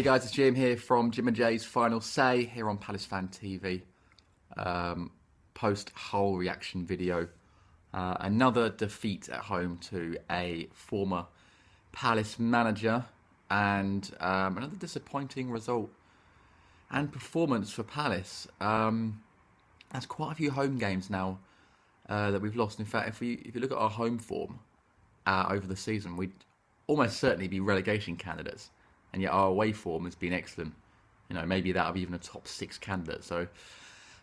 Hey guys, it's Jim here from Jim and Jay's Final Say here on Palace Fan TV. Post-Hull reaction video. Another defeat at home to a former Palace manager, and another disappointing result and performance for Palace. That's quite a few home games now that we've lost. In fact, if you look at our home form over the season, we'd almost certainly be relegation candidates. And yet our away form has been excellent. You know, maybe that of even a top 6 candidate. So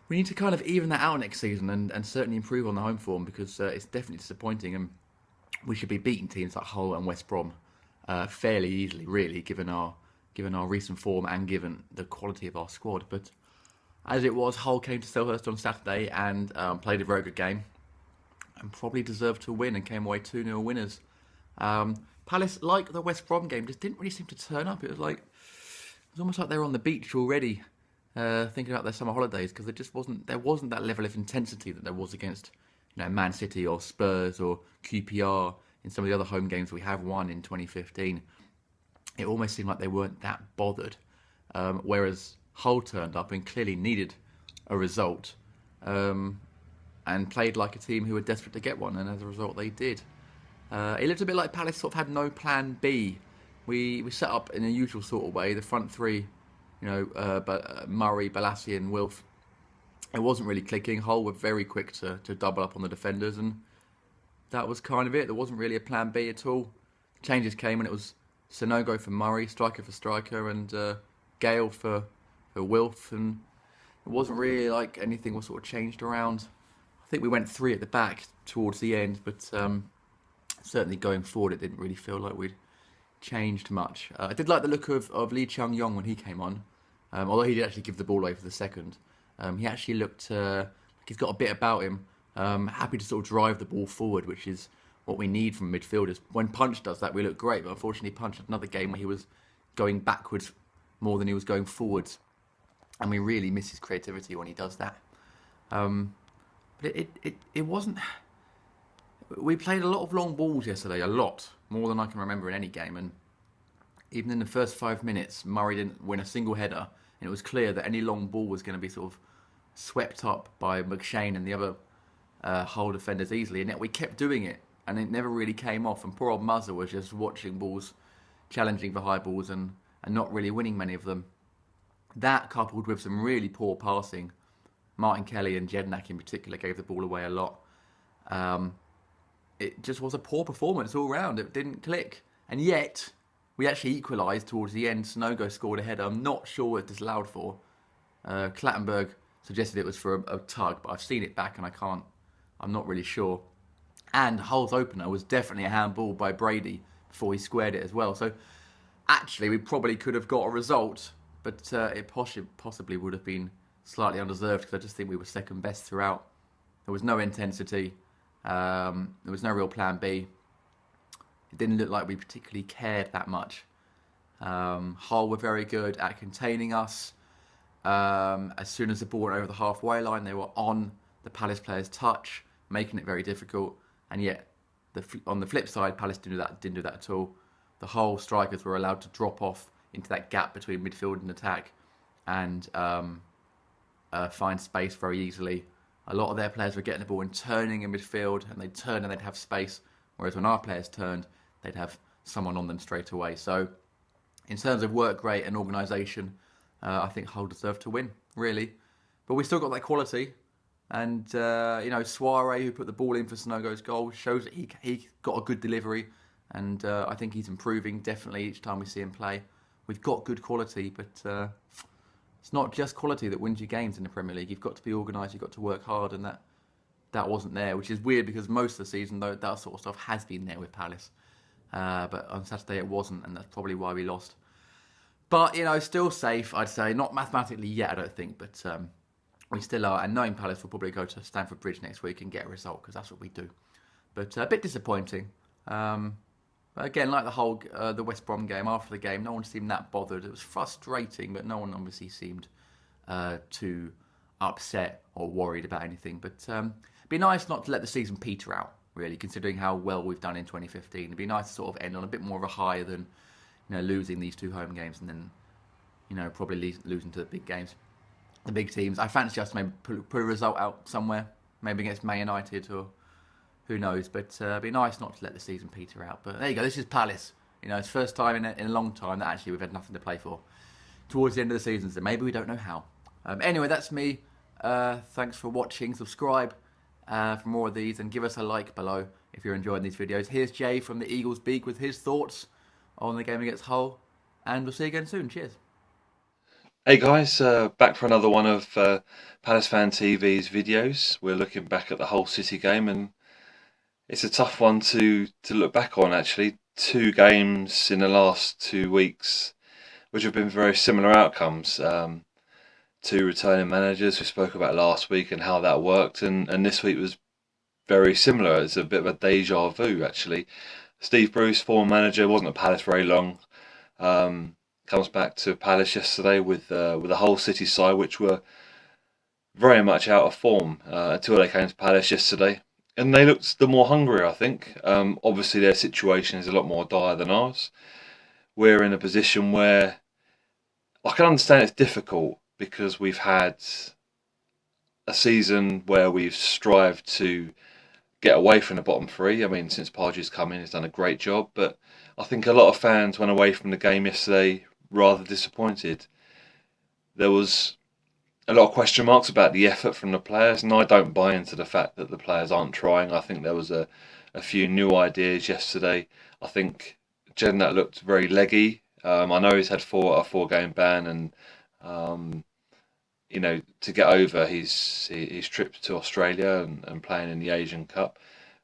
we need to kind of even that out next season and certainly improve on the home form, because it's definitely disappointing, and we should be beating teams like Hull and West Brom fairly easily, really, given our recent form and given the quality of our squad. But as it was, Hull came to Selhurst on Saturday and played a very good game and probably deserved to win and came away 2-0 winners. Palace, like the West Brom game, just didn't really seem to turn up. It was almost like they were on the beach already, thinking about their summer holidays, because there wasn't that level of intensity that there was against, Man City or Spurs or QPR in some of the other home games we have won in 2015. It almost seemed like they weren't that bothered, whereas Hull turned up and clearly needed a result, and played like a team who were desperate to get one, and as a result they did. It looked a bit like Palace sort of had no plan B. We set up in a usual sort of way. The front three, Murray, Balassi and Wilf. It wasn't really clicking. Hull were very quick to double up on the defenders, and that was kind of it. There wasn't really a plan B at all. Changes came, and it was Sonogo for Murray, striker for striker, and Gale for Wilf, and it wasn't really like anything was sort of changed around. I think we went 3 at the back towards the end, but certainly going forward, it didn't really feel like we'd changed much. I did like the look of Lee Chung-yong when he came on, although he did actually give the ball away for the second. He actually looked like he's got a bit about him, happy to sort of drive the ball forward, which is what we need from midfielders. When Punch does that, we look great, but unfortunately Punch had another game where he was going backwards more than he was going forwards, and we really miss his creativity when he does that. But it wasn't... We played a lot of long balls yesterday, a lot, more than I can remember in any game, and even in the first 5 minutes, Murray didn't win a single header, and it was clear that any long ball was going to be sort of swept up by McShane and the other Hull defenders easily, and yet we kept doing it, and it never really came off, and poor old Muzza was just watching balls, challenging for high balls, and not really winning many of them. That, coupled with some really poor passing, Martin Kelly and Jednak in particular gave the ball away a lot. It just was a poor performance all round. It didn't click. And yet, we actually equalised towards the end. Sonogo scored a header. I'm not sure what it's disallowed for. Clattenburg suggested it was for a tug, but I've seen it back and I'm not really sure. And Hull's opener was definitely a handball by Brady before he squared it as well. So, actually, we probably could have got a result, but it possibly would have been slightly undeserved, because I just think we were second best throughout. There was no intensity. There was no real plan B. It didn't look like we particularly cared that much. Hull were very good at containing us. As soon as the ball went over the halfway line, they were on the Palace players' touch, making it very difficult. And yet, on the flip side, Palace didn't do that at all. The Hull strikers were allowed to drop off into that gap between midfield and attack, and find space very easily. A lot of their players were getting the ball and turning in midfield, and they'd turn and they'd have space, whereas when our players turned, they'd have someone on them straight away. So, in terms of work rate and organisation, I think Hull deserved to win, really. But we still got that quality, and Soiree, who put the ball in for Sonogo's goal, shows that he got a good delivery, and I think he's improving definitely each time we see him play. We've got good quality, but it's not just quality that wins you games in the Premier League. You've got to be organised, you've got to work hard, and that wasn't there, which is weird, because most of the season, though, that sort of stuff has been there with Palace. But on Saturday it wasn't, and that's probably why we lost. But, still safe, I'd say. Not mathematically yet, I don't think, but we still are. And knowing Palace, will probably go to Stamford Bridge next week and get a result, because that's what we do. But a bit disappointing. Again, like the West Brom game, after the game, no one seemed that bothered. It was frustrating, but no one obviously seemed too upset or worried about anything. But it'd be nice not to let the season peter out, really, considering how well we've done in 2015. It'd be nice to sort of end on a bit more of a high than losing these 2 home games and then probably losing to the big games, the big teams. I fancy us to maybe put a result out somewhere, maybe against Man United or who knows. But it'd be nice not to let the season peter out. But there you go. This is Palace. It's first time in a long time that actually we've had nothing to play for towards the end of the season. So maybe we don't know how. Anyway, that's me. Thanks for watching. Subscribe for more of these and give us a like below if you're enjoying these videos. Here's Jay from the Eagles Beak with his thoughts on the game against Hull. And we'll see you again soon. Cheers. Hey guys, back for another one of Palace Fan TV's videos. We're looking back at the Hull City game, and it's a tough one to look back on actually. Two games in the last 2 weeks which have been very similar outcomes. Two returning managers we spoke about last week and how that worked, and this week was very similar. It's a bit of a deja vu actually. Steve Bruce, former manager, wasn't at Palace very long. Comes back to Palace yesterday with a Hull City side which were very much out of form until they came to Palace yesterday, and they looked the more hungry, I think. Obviously, their situation is a lot more dire than ours. We're in a position where I can understand it's difficult because we've had a season where we've strived to get away from the bottom three. I mean, since Pardew's come in, he's done a great job, but I think a lot of fans went away from the game yesterday rather disappointed. There was a lot of question marks about the effort from the players, and I don't buy into the fact that the players aren't trying. I think there was a few new ideas yesterday. I think Jednak looked very leggy. I know he's had a 4 game ban, and um, to get over his trip to Australia and playing in the Asian Cup.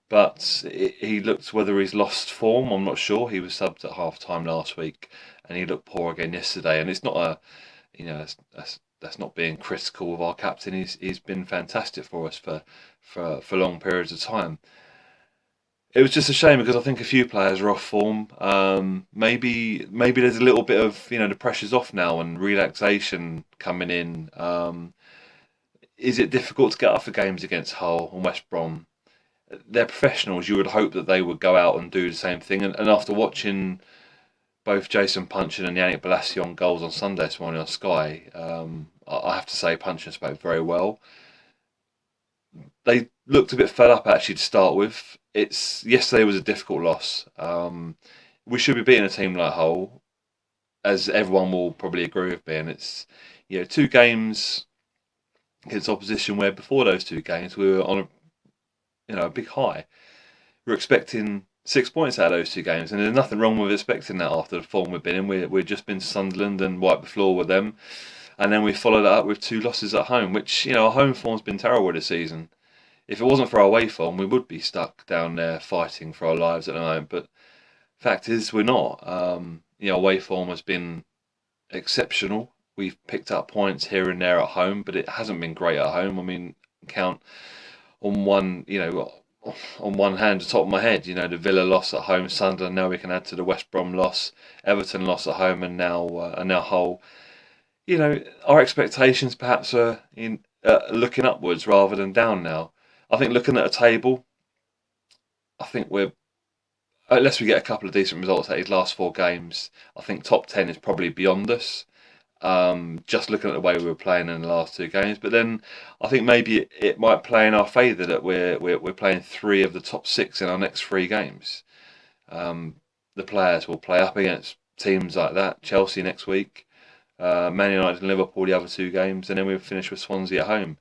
But he looked, whether he's lost form, I'm not sure. He was subbed at half time last week, and he looked poor again yesterday. And it's not that's not being critical of our captain. He's been fantastic for us for long periods of time. It was just a shame because I think a few players are off form. Maybe there's a little bit of the pressure's off now and relaxation coming in. Is it difficult to get up for games against Hull and West Brom? They're professionals. You would hope that they would go out and do the same thing. And after watching both Jason Punchin and Yannick Bolasie on goals on Sunday this morning on Sky, I have to say Punchin spoke very well. They looked a bit fed up actually to start with. Yesterday was a difficult loss. We should be beating a team like Hull, as everyone will probably agree with me. And it's 2 games against opposition where before those 2 games we were on a big high. We're expecting 6 points out of those 2 games, and there's nothing wrong with expecting that after the form we've been in. We've just been to Sunderland and wiped the floor with them, and then we followed that up with 2 losses at home, which our home form's been terrible this season. If it wasn't for our away form, we would be stuck down there fighting for our lives at the moment. But fact is, we're not. Away form has been exceptional. We've picked up points here and there at home, but it hasn't been great at home. I mean, count on one hand, the top of my head, the Villa loss at home, Sunderland. Now we can add to the West Brom loss, Everton loss at home, and now Hull. Our expectations perhaps are looking upwards rather than down now. I think looking at a table, I think we're, unless we get a couple of decent results out of these last 4 games, I think top 10 is probably beyond us. Just looking at the way we were playing in the last 2 games, but then I think maybe it might play in our favour that we're playing 3 of the top 6 in our next 3 games. The players will play up against teams like that, Chelsea next week, Man United and Liverpool the other 2 games, and then we'll finish with Swansea at home.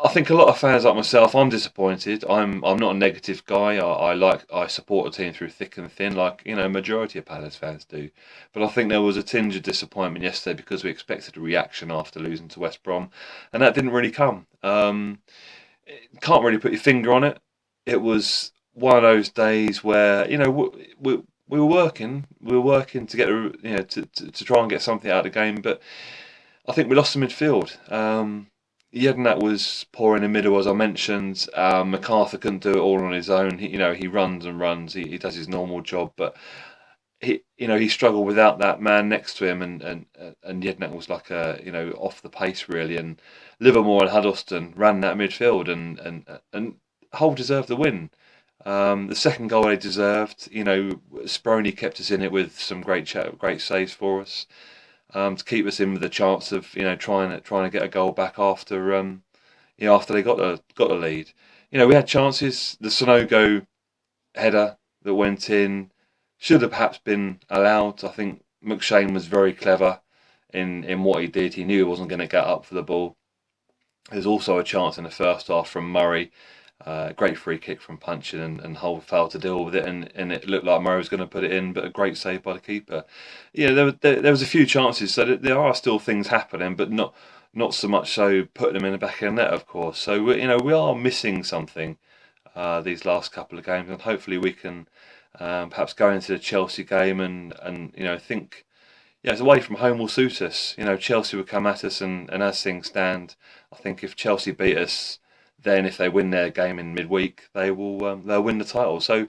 I think a lot of fans like myself, I'm disappointed. I'm not a negative guy. I support a team through thick and thin, like majority of Palace fans do. But I think there was a tinge of disappointment yesterday because we expected a reaction after losing to West Brom, and that didn't really come. Can't really put your finger on it. It was one of those days where we were working, to get to try and get something out of the game, but I think we lost the midfield. Jednak was poor in the middle, as I mentioned. MacArthur couldn't do it all on his own. He runs and runs. He does his normal job, but he struggled without that man next to him, and Jednak was like off the pace really. And Livermore and Huddleston ran that midfield, and Hull deserved the win. The second goal they deserved. Sproney kept us in it with some great saves for us. to keep us in with a chance of trying to get a goal back after after they got the lead. We had chances. The Sonogo header that went in should have perhaps been allowed. I think McShane was very clever in what he did. He knew he wasn't going to get up for the ball. There's also a chance in the first half from Murray. Great free kick from Punchin, and Hull failed to deal with it, and it looked like Murray was going to put it in, but a great save by the keeper. There was a few chances, so there are still things happening, but not so much so putting them in the back of the net, of course. So we are missing something these last couple of games, and hopefully we can perhaps go into the Chelsea game and think. It's away from home will suit us. Chelsea will come at us, and as things stand, I think if Chelsea beat us, then if they win their game in midweek, they'll win the title. So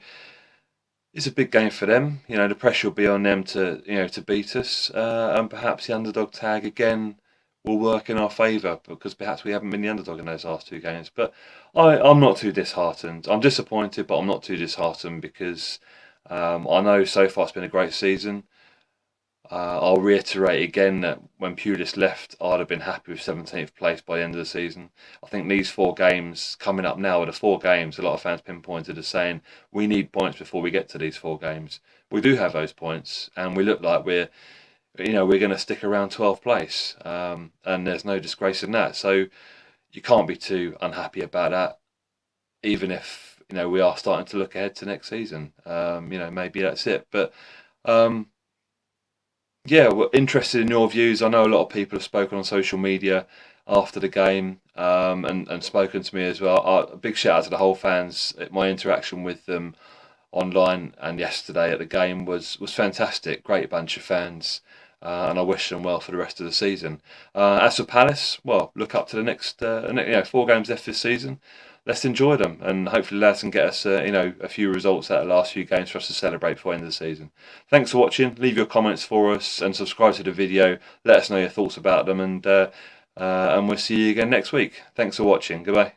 it's a big game for them. The pressure will be on them to beat us, and perhaps the underdog tag again will work in our favour because perhaps we haven't been the underdog in those last two games. But I'm not too disheartened. I'm disappointed, but I'm not too disheartened because I know so far it's been a great season. I'll reiterate again that when Pulis left, I'd have been happy with 17th place by the end of the season. I think these 4 games coming up now are the 4 games a lot of fans pinpointed as saying we need points before we get to these 4 games. We do have those points, and we look like we're going to stick around 12th place, and there's no disgrace in that. So you can't be too unhappy about that, even if we are starting to look ahead to next season. Maybe that's it, but. Yeah, we're interested in your views. I know a lot of people have spoken on social media after the game, and spoken to me as well. A big shout out to the whole fans. My interaction with them online and yesterday at the game was fantastic. Great bunch of fans, and I wish them well for the rest of the season. As for Palace, well, look up to the next 4 games left this season. Let's enjoy them, and hopefully lads can get us a few results out of the last few games for us to celebrate before the end of the season. Thanks for watching. Leave your comments for us and subscribe to the video. Let us know your thoughts about them, and we'll see you again next week. Thanks for watching. Goodbye.